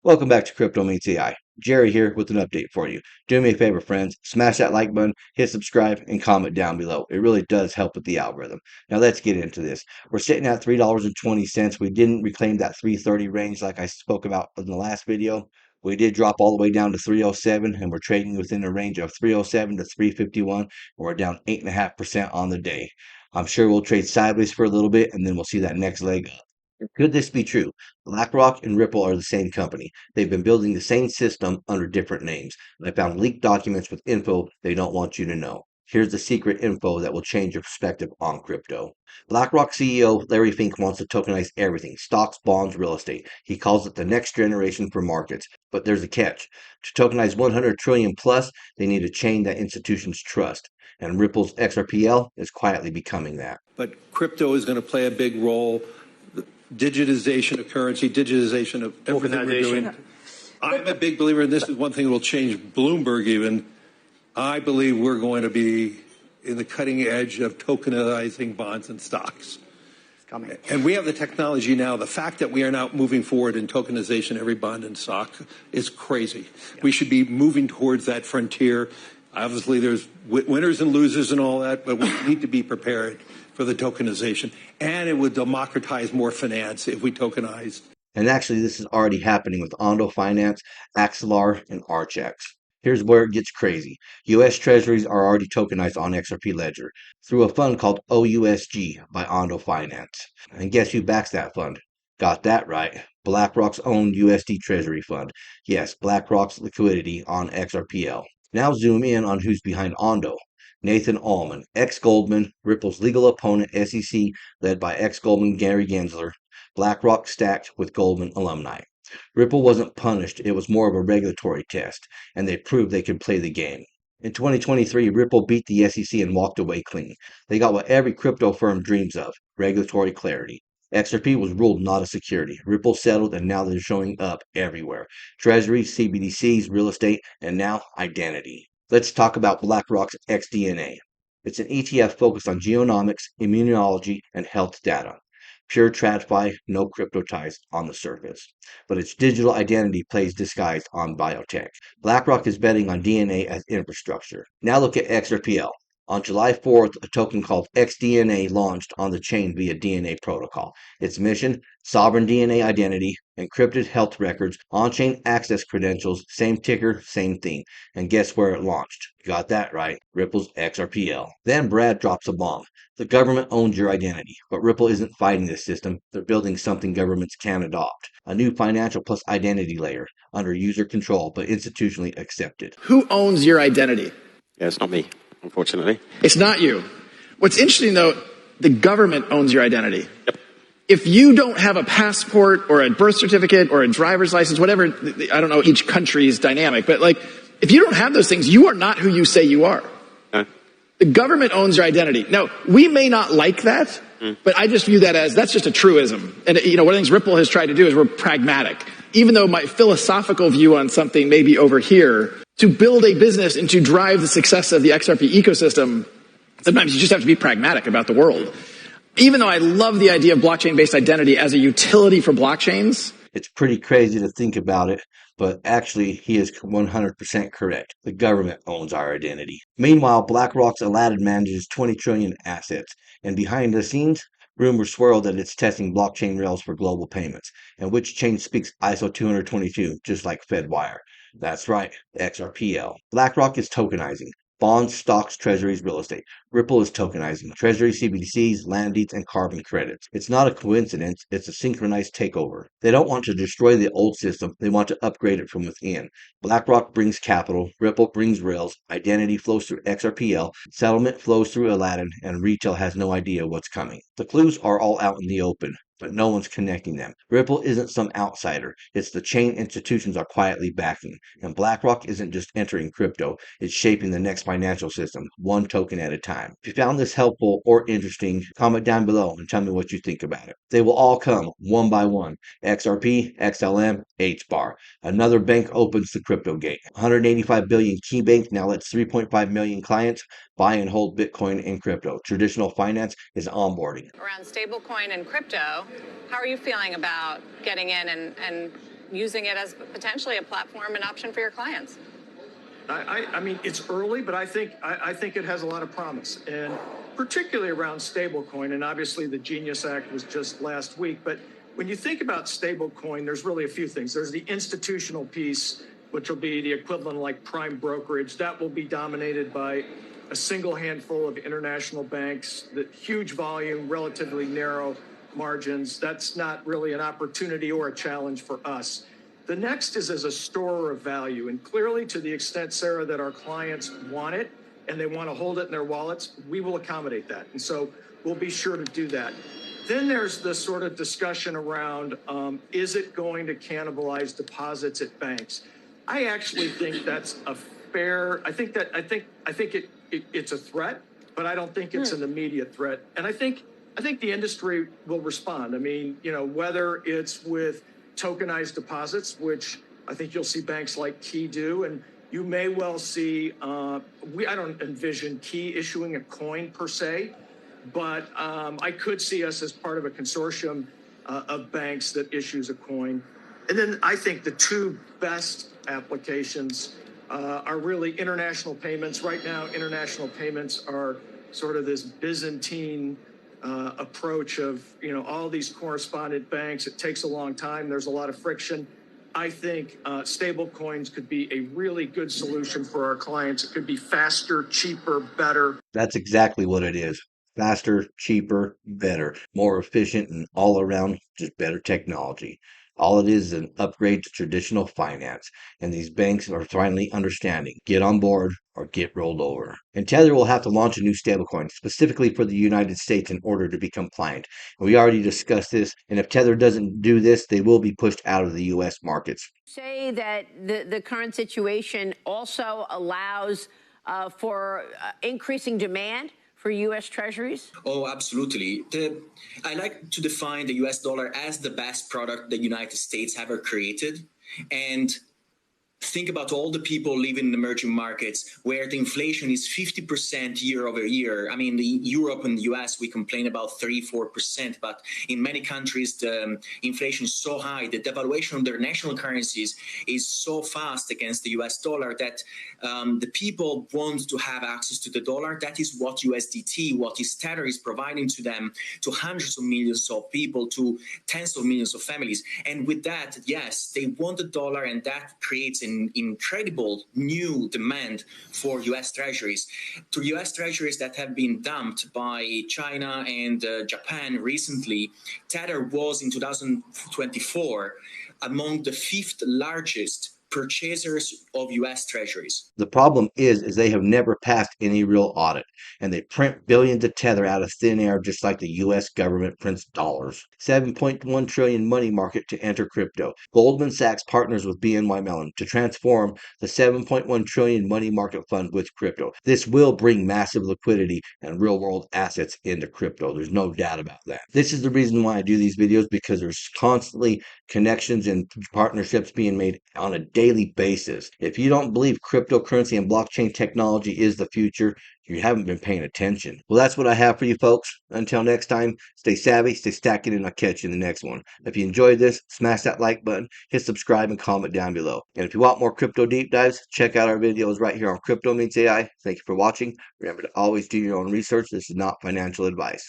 Welcome back to Crypto Meets AI. Jerry here with an update for you. Do me a favor, friends. Smash that like button, hit subscribe, and comment down below. It really does help with the algorithm. Now let's get into this. We're sitting at $3.20. We didn't reclaim that 330 range like I spoke about in the last video. We did drop all the way down to 307, and we're trading within a range of 307 to 351, and we're down 8.5% on the day. I'm sure we'll trade sideways for a little bit, and then we'll see that next leg up. Could this be true? BlackRock and Ripple are the same company. They've been building the same system under different names. I found leaked documents with info they don't want you to know. Here's the secret info that will change your perspective on crypto. BlackRock CEO Larry Fink wants to tokenize everything stocks, bonds, real estate. He calls it the next generation for markets. But there's a catch. To tokenize 100 trillion plus, they need a chain that institutions trust. And Ripple's XRPL is quietly becoming that. But crypto is going to play a big role. Digitization of currency, digitization of everything we're doing. I'm a big believer, and this is one thing that will change Bloomberg even. I believe we're going to be in the cutting edge of tokenizing bonds and stocks. It's coming. And we have the technology now. The fact that we are now moving forward in tokenization, every bond and stock, is crazy. Yeah. We should be moving towards that frontier. Obviously, there's winners and losers and all that, but we need to be prepared for the tokenization, and it would democratize more finance if we tokenized. And actually, this is already happening with Ondo Finance, Axelar, and Archex. Here's where it gets crazy. U.S. Treasuries are already tokenized on XRP Ledger through a fund called OUSG by Ondo Finance. And guess who backs that fund? Got that right. BlackRock's own USD Treasury Fund. Yes, BlackRock's liquidity on XRPL. Now zoom in on who's behind Ondo. Nathan Allman, ex-Goldman, Ripple's legal opponent, SEC, led by ex-Goldman Gary Gensler, BlackRock stacked with Goldman alumni. Ripple wasn't punished, it was more of a regulatory test, and they proved they could play the game. In 2023, Ripple beat the SEC and walked away clean. They got what every crypto firm dreams of, regulatory clarity. XRP was ruled not a security. Ripple settled, and now they're showing up everywhere. Treasuries, CBDCs, real estate, and now identity. Let's talk about BlackRock's XDNA. It's an ETF focused on genomics, immunology, and health data. Pure TradFi, no crypto ties on the surface. But its digital identity plays disguised on biotech. BlackRock is betting on DNA as infrastructure. Now look at XRPL. On July 4th, a token called XDNA launched on the chain via DNA protocol. Its mission, sovereign DNA identity, encrypted health records, on-chain access credentials, same ticker, same thing. And guess where it launched? You got that right, Ripple's XRPL. Then Brad drops a bomb. The government owns your identity, but Ripple isn't fighting this system. They're building something governments can adopt. A new financial plus identity layer, under user control, but institutionally accepted. Who owns your identity? Yeah, it's not me, unfortunately. It's not you. What's interesting, though, the government owns your identity. Yep. If you don't have a passport or a birth certificate or a driver's license, whatever, I don't know each country's dynamic, but like, if you don't have those things, you are not who you say you are. No. The government owns your identity. Now, we may not like that, but I just view that as, that's just a truism. And, one of the things Ripple has tried to do is we're pragmatic. Even though my philosophical view on something may be over here, to build a business and to drive the success of the XRP ecosystem, sometimes you just have to be pragmatic about the world. Even though I love the idea of blockchain-based identity as a utility for blockchains. It's pretty crazy to think about it, but actually he is 100% correct. The government owns our identity. Meanwhile, BlackRock's Aladdin manages 20 trillion assets, and behind the scenes, rumors swirl that it's testing blockchain rails for global payments, and which chain speaks ISO 222, just like FedWire. That's right, XRPL. BlackRock is tokenizing. Bonds, stocks, treasuries, real estate. Ripple is tokenizing treasury, CBDCs, land deeds, and carbon credits. It's not a coincidence, it's a synchronized takeover. They don't want to destroy the old system, they want to upgrade it from within. BlackRock brings capital, Ripple brings rails, identity flows through XRPL, settlement flows through Aladdin, and retail has no idea what's coming. The clues are all out in the open, but no one's connecting them. Ripple isn't some outsider. It's the chain institutions are quietly backing. And BlackRock isn't just entering crypto. It's shaping the next financial system, one token at a time. If you found this helpful or interesting, comment down below and tell me what you think about it. They will all come one by one. XRP, XLM, HBAR. Another bank opens the crypto gate. 185 billion KeyBank now lets 3.5 million clients buy and hold Bitcoin and crypto. Traditional finance is onboarding. Around stablecoin and crypto, how are you feeling about getting in and using it as potentially a platform and option for your clients? I mean, it's early, but I think it has a lot of promise, and particularly around stablecoin. And obviously, the Genius Act was just last week. But when you think about stablecoin, there's really a few things. There's the institutional piece, which will be the equivalent of like prime brokerage. That will be dominated by a single handful of international banks. The huge volume, relatively narrow margins. That's not really an opportunity or a challenge for us. The next is as a storer of value. And clearly, to the extent, Sarah, that our clients want it and they want to hold it in their wallets, we will accommodate that. And so we'll be sure to do that. Then there's the sort of discussion around, is it going to cannibalize deposits at banks? I actually think that's a fair, I think it's a threat, but I don't think it's an immediate threat. And I think the industry will respond. I mean, whether it's with tokenized deposits, which I think you'll see banks like Key do, and you may well see, I don't envision Key issuing a coin per se, but I could see us as part of a consortium of banks that issues a coin. And then I think the two best applications are really international payments. Right now, international payments are sort of this Byzantine approach of, all these correspondent banks. It takes a long time. There's a lot of friction. I think stable coins could be a really good solution for our clients. It could be faster, cheaper, better. That's exactly what it is. Faster, cheaper, better, more efficient, and all around just better technology. All it is an upgrade to traditional finance, and these banks are finally understanding. Get on board or get rolled over. And Tether will have to launch a new stablecoin specifically for the United States in order to be compliant. And we already discussed this, and if Tether doesn't do this, they will be pushed out of the U.S. markets. Say that the current situation also allows for increasing demand for U.S. Treasuries? Oh, absolutely. I like to define the U.S. dollar as the best product the United States ever created. And think about all the people living in emerging markets where the inflation is 50% year over year. I mean, in Europe and the US, we complain about 34%, but in many countries, the inflation is so high, the devaluation of their national currencies is so fast against the US dollar that the people want to have access to the dollar. That is what USDT, what is Tether is providing to them, to hundreds of millions of people, to tens of millions of families. And with that, yes, they want the dollar, and that creates an incredible new demand for U.S. treasuries. To U.S. treasuries that have been dumped by China and Japan recently, Tether was in 2024 among the fifth largest purchasers of U.S. treasuries. The problem is they have never passed any real audit, and they print billions of Tether out of thin air just like the U.S. government prints dollars. 7.1 trillion money market to enter crypto. Goldman Sachs partners with BNY Mellon to transform the 7.1 trillion money market fund with crypto. This will bring massive liquidity and real-world assets into crypto. There's no doubt about that. This is the reason why I do these videos, because there's constantly connections and partnerships being made on a daily basis. If you don't believe cryptocurrency and blockchain technology is the future, you haven't been paying attention. Well, that's what I have for you folks. Until next time, stay savvy, stay stacking, and I'll catch you in the next one. If you enjoyed this, smash that like button, hit subscribe, and comment down below. And if you want more crypto deep dives, check out our videos right here on Crypto Meets AI. Thank you for watching. Remember to always do your own research. This is not financial advice.